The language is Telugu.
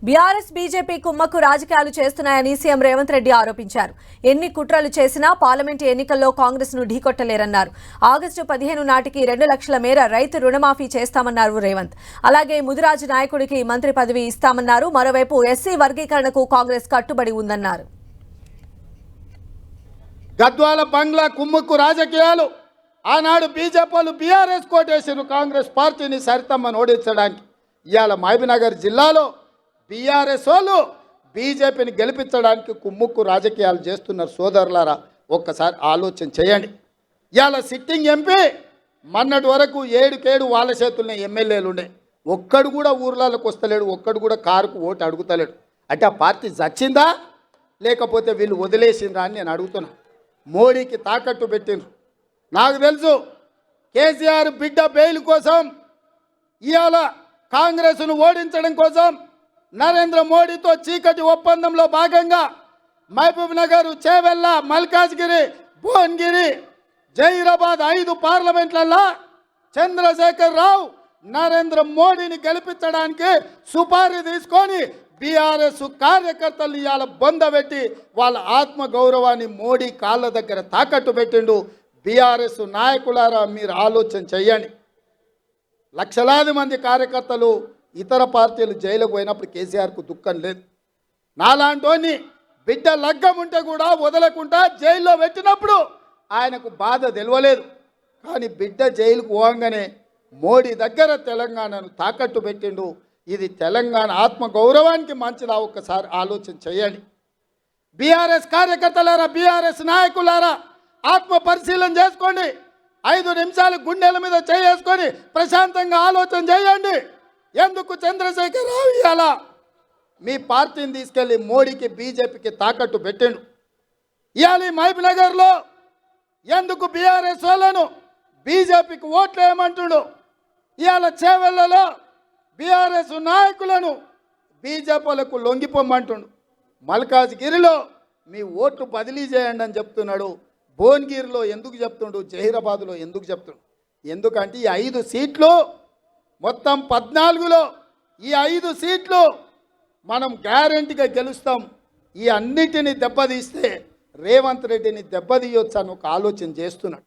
బీఆర్ఎస్ బీజేపీ కుమ్మక్కు రాజకీయాలు చేస్తున్నాయని సీఎం రేవంత్ రెడ్డి ఆరోపించారు. ఎన్ని కుట్రలు చేసినా పార్లమెంటు ఎన్నికల్లో కాంగ్రెస్ ను ఢీకొట్టలేరన్నారు. ఆగస్టు 15 నాటికి 2 లక్షల మేర రైతు రుణమాఫీ చేస్తామన్నారు రేవంత్. అలాగే ముదిరాజు నాయకుడికి మంత్రి పదవి ఇస్తామన్నారు. మరోవైపు ఎస్సీ వర్గీకరణకు కాంగ్రెస్ కట్టుబడి ఉందన్నారు. గద్వాల బంగ్లా కుమ్మక్కు రాజకీయాలు ఆనాడు బీజేపీలు బీఆర్ఎస్ కోటేశారు కాంగ్రెస్ పార్టీని సరితమ్మను ఓడించడానికి. ఇవాళ మహబూబ్నగర్ జిల్లాలో బీఆర్ఎస్ వాళ్ళు బీజేపీని గెలిపించడానికి కుమ్ముక్కు రాజకీయాలు చేస్తున్నారు. సోదరులారా, ఒక్కసారి ఆలోచన చేయండి. ఇవాళ సిట్టింగ్ ఎంపీ మొన్నటి వరకు 7 వాళ్ళ చేతుల్లో ఎమ్మెల్యేలు ఉండే, ఒక్కడు కూడా ఊర్లలోకి వస్తలేడు, ఒక్కడు కూడా కారుకు ఓటు అడుగుతలేడు. అంటే ఆ పార్టీ చచ్చిందా లేకపోతే వీళ్ళు వదిలేసిందా అని నేను అడుగుతున్నా. మోడీకి తాకట్టు పెట్టిండ్రు. నాకు తెలుసు కేసీఆర్ బిడ్డ బెయిల్ కోసం ఇవాళ కాంగ్రెస్ను ఓడించడం కోసం నరేంద్ర మోడీతో చీకటి ఒప్పందంలో భాగంగా మహబూబ్నగర్, చేవెళ్ళ, మల్కాజ్గిరి, భువనగిరి, జహీరాబాద్ 5 పార్లమెంట్లలో చంద్రశేఖర్ రావు నరేంద్ర మోడీని గెలిపించడానికి సుపారీ తీసుకొని బీఆర్ఎస్ కార్యకర్తలు ఇవాళ బొందబెట్టి వాళ్ళ ఆత్మగౌరవాన్ని మోడీ కాళ్ళ దగ్గర తాకట్టు పెట్టిండు. బీఆర్ఎస్ నాయకులారా, మీరు ఆలోచన చెయ్యండి. లక్షలాది మంది కార్యకర్తలు ఇతర పార్టీలు జైలుకు పోయినప్పుడు కేసీఆర్కు దుఃఖం లేదు. నాలాంటోని బిడ్డ లగ్గం ఉంటే కూడా వదలకుండా జైల్లో పెట్టినప్పుడు ఆయనకు బాధ తెలియలేదు. కానీ బిడ్డ జైలుకు పోగానే మోడీ దగ్గర తెలంగాణను తాకట్టు పెట్టిండు. ఇది తెలంగాణ ఆత్మగౌరవానికి మంచిదా? ఒక్కసారి ఆలోచన చేయండి. బీఆర్ఎస్ కార్యకర్తలారా, బీఆర్ఎస్ నాయకులారా, ఆత్మ పరిశీలన చేసుకోండి. 5 నిమిషాలు గుండెల మీద చేసుకొని ప్రశాంతంగా ఆలోచన చేయండి. ఎందుకు చంద్రశేఖర్ రావు ఇవాళ మీ పార్టీని తీసుకెళ్ళి మోడీకి, బీజేపీకి తాకట్టు పెట్టిండు? ఇవాళ మహబూబ్నగర్లో ఎందుకు బీఆర్ఎస్ వాళ్ళను బీజేపీకి ఓట్లు వేయమంటుడు? ఇవాళ చేవెళ్లలో బీఆర్ఎస్ నాయకులను బీజేపీలకు లొంగిపోమంటుండు. మల్కాజ్గిరిలో మీ ఓట్లు బదిలీ చేయండి అని చెప్తున్నాడు. భువనగిరిలో ఎందుకు చెప్తుండు? జహీరాబాద్లో ఎందుకు చెప్తుండు? ఎందుకంటే ఈ 5 సీట్లు మొత్తం 14లో ఈ 5 సీట్లు మనం గ్యారెంటీగా గెలుస్తాం. ఈ అన్నిటిని దెబ్బతీస్తే రేవంత్ రెడ్డిని దెబ్బతీయొచ్చు అని ఒక ఆలోచన చేస్తున్నాడు.